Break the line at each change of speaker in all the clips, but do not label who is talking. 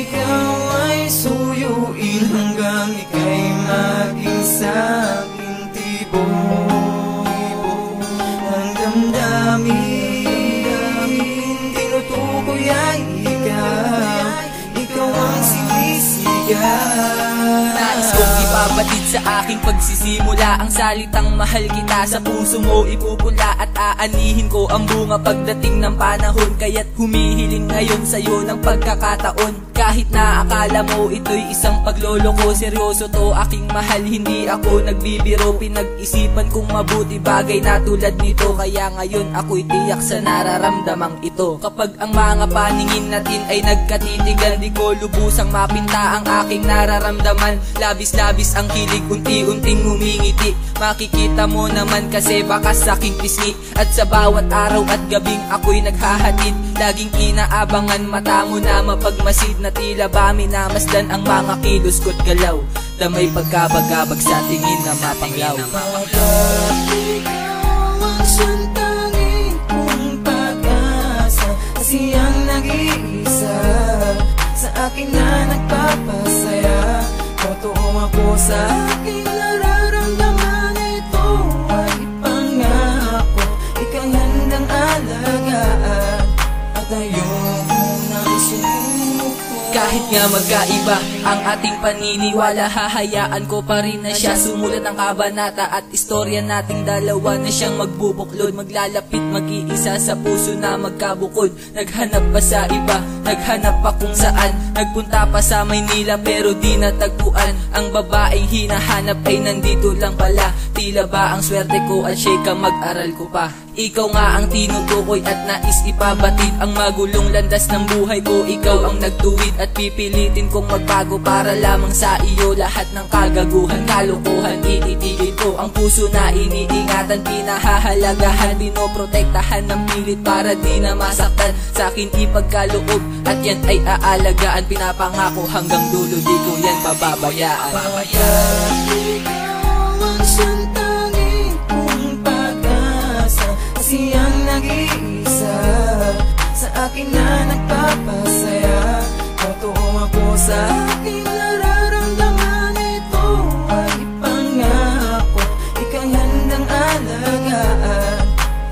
ikaw ay suyuin hanggang ika'y maging sa'king tibok ng damdamin. Tinutukoy ay ikaw ang sinisigaw.
Nais kong ipabatid sa aking pagsisimula ang salitang mahal kita. Sa puso mo ipupula at aanihin ko ang bunga pagdating ng panahon. Kaya't humihiling ngayon sa'yo ng pagkakataon. Kahit na akala mo ito'y isang pagloloko, seryoso to aking mahal, hindi ako nagbibiro. Pinag-isipan kong mabuti bagay na tulad nito, kaya ngayon ako'y tiyak sa nararamdamang ito. Kapag ang mga paningin natin ay nagkatitigan, di ko lubusang mapinta ang aking nararamdaman. Labis-labis ang kilig, unti-unting humingiti. Makikita mo naman kasi bakas aking pisngi. At sa bawat araw at gabing ako'y naghahatid, laging inaabangan mata mo na mapagmasid, na tila ba minamasdan ang mga kilos ko't galaw. Damay pagkabagabag sa tingin na mapanglaw.
Pagkat ikaw ang siyang tanging kong pag-asa, kasi ang nag-iisa sa akin na nagpapasaya. Totoo ako sa aking nararamdaman, ito ay pangako, ika'y handang alagaan at ayoko nang sumuko.
Kahit nga magkaiba ang ating paniniwala, hahayaan ko pa rin na siya sumulat ng kabanata at istorya nating dalawa na siyang magbubuklod. Maglalapit mag-iisa sa puso na magkabukod. Naghanap pa sa iba, naghanap pa kung saan, nagpunta pa sa Maynila pero di natagpuan. Ang babaeng hinahanap ay nandito lang pala. Tila ba ang swerte ko at siya'y mag-aral ko pa. Ikaw nga ang tinutukoy at nais ipabatid ang magulong landas ng buhay ko. Ikaw ang nagtuwid at pipilitin kong magbago para lamang sa iyo. Lahat ng kagaguhan, kalokohan, iitigil ko. Ang puso na iniingatan, pinahahalagahan, pinoprotektahan ng pilit para di na masaktan. Sa'kin ipagkaloob at yan ay aalagaan. Pinapangako hanggang dulo, di ko yan pababayaan.
Ikaw ang siyang tanging kong pag-asa, kasi ang nag-iisa sa akin na nagpapasaya. Totoo ako sa aking nararamdaman, ito ay pangako, ika'y handang alagaan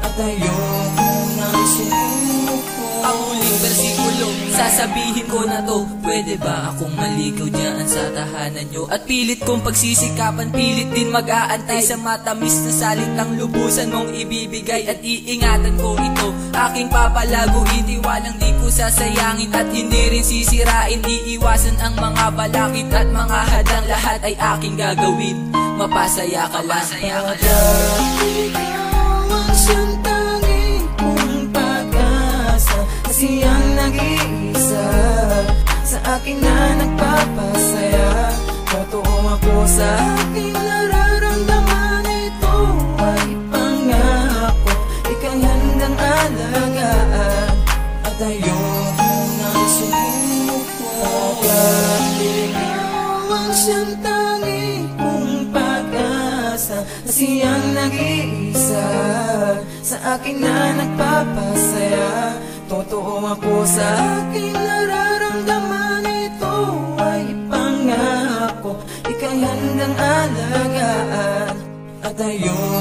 at ayoko nang sumuko.
Ang huling bersikulo, sasabihin ko na to, pwede ba akong maligaw dyan sa tahanan nyo? At pilit kong pagsisikapan, pilit din mag-aantay sa matamis na salitang lubusan mong ibibigay. At iingatan ko ito, aking papalaguin, tiwalang di ko sasayangin at hindi rin sisirain. Iiwasan ang mga balakid at mga hadlang, lahat ay aking gagawin. Mapasaya ka lang.
Pagkat ikaw ang siyang tanging kong pag-asa, kasi ang nag-iisa sa akin na nagpapasaya. Totoo ako sa aking nararamdaman, ito ay pangako, ika'y handang alagaan at ayoko nang sumuko. Pagkat ikaw ang siyang tanging kong pag-asa, kasi ang nag-iisa sa akin na nagpapasaya. Totoo ako sa aking nararamdaman, ito ay pangako, ika'y handang alagaan at ayoko